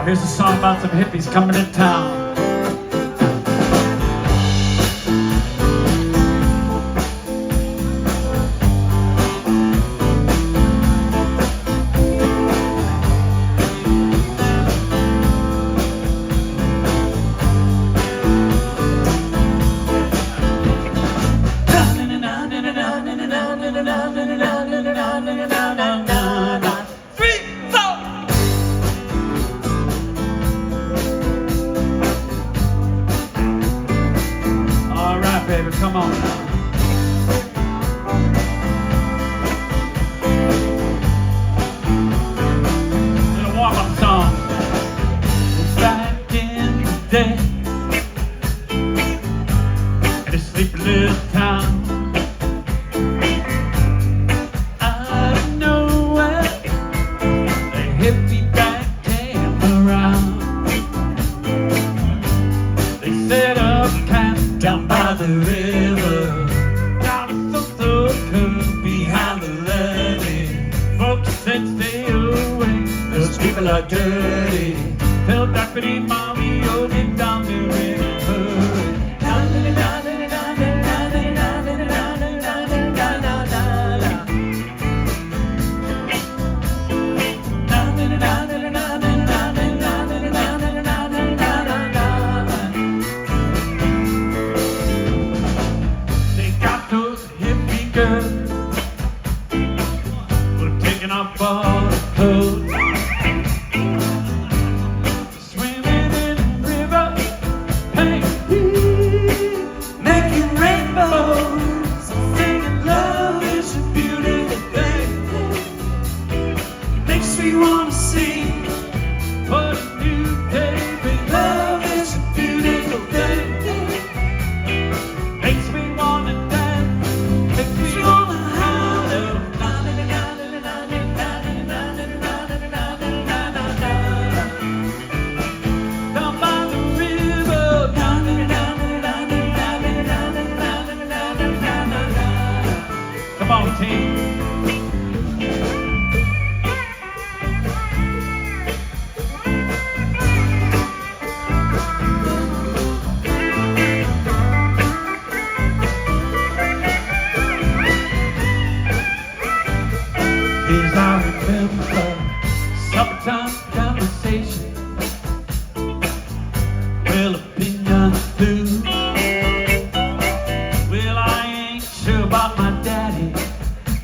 Here's a song about some hippies coming to town. Baby, come on now. Little warm-up song. Back in the day, in a sleepy little town, out of nowhere, a hippie band came around. They set up camp down by the river, down a so curve behind the levee. Folks said stay away, those people are dirty. Tell Deputy Mommy, oh, get down the river. We're taking off all the clothes, swimming in the river, hey, making rainbows, singing love is a beautiful thing. It makes me want to sing what a new day brings. Love is a beautiful thing. Makes me want to dance, makes me want to team. As I remember summertime conversation, well, opinions too. Well, I ain't sure about my daddy,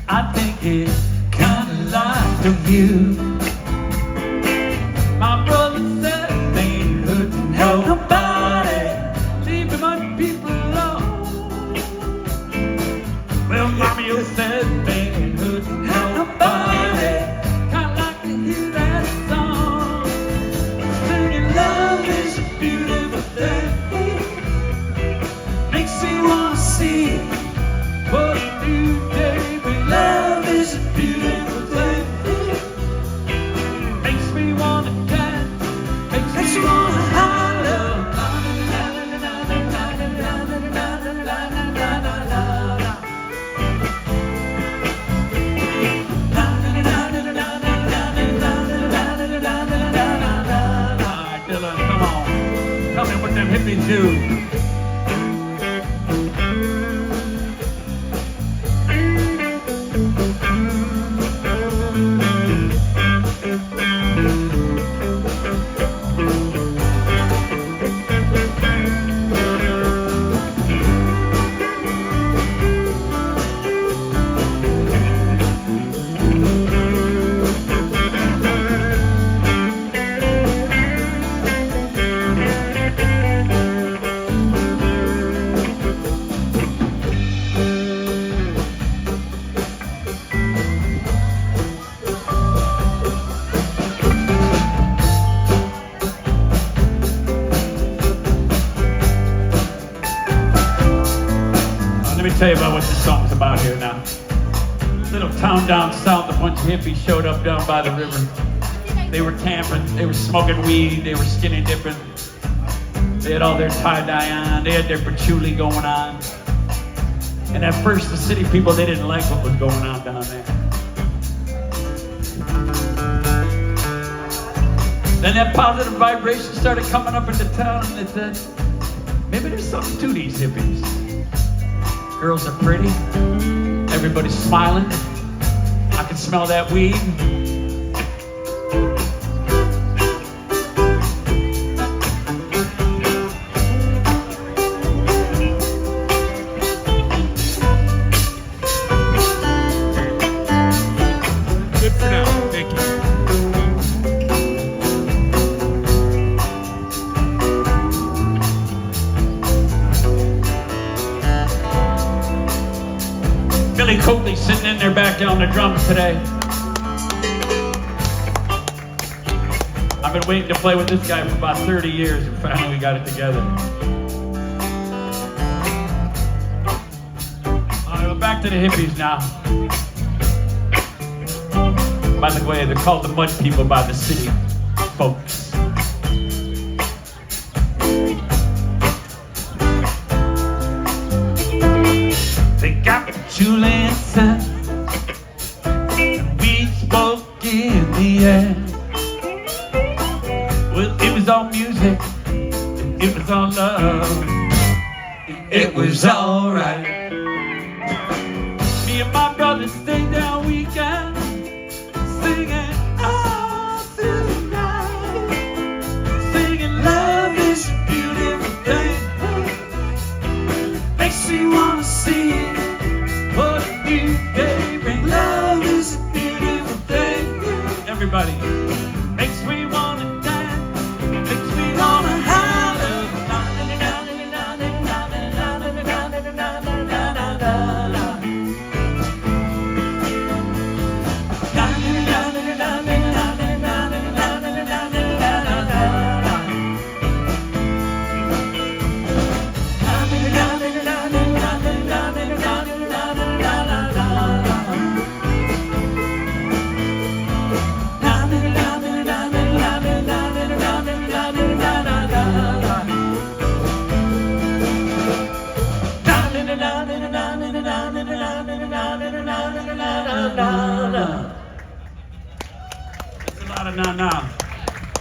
I think it's kinda like the view. My brother said they ain't hurting nobody, leaving my people alone. Well, Mommy said they ain't hurting nobody, kinda like to hear that song, singing love is a beautiful thing. Makes me wanna see what a new day brings. Love is a beautiful thing. Makes me wanna dance, makes me wanna holler. Alright, Dylan, come on. Tell me what them hippies do. Let me tell you about what this song's about here now. Little town down south, a bunch of hippies showed up down by the river. They were camping, they were smoking weed, they were skinny dipping. They had all their tie-dye on, they had their patchouli going on. And at first the city people, they didn't like what was going on down there. Then that positive vibration started coming up into town, and it said, maybe there's something to these hippies. Girls are pretty, everybody's smiling, I can smell that weed. Good for now. Thank you. Billy Coakley sitting in there back on the drums today. I've been waiting to play with this guy for about 30 years, and finally we got it together. All right, well, back to the hippies now. By the way, they're called the Mud People by the city folks. They got Julian sun, and we spoke in the air. Well, it was all music, and it was all love, and it was all right. Me and my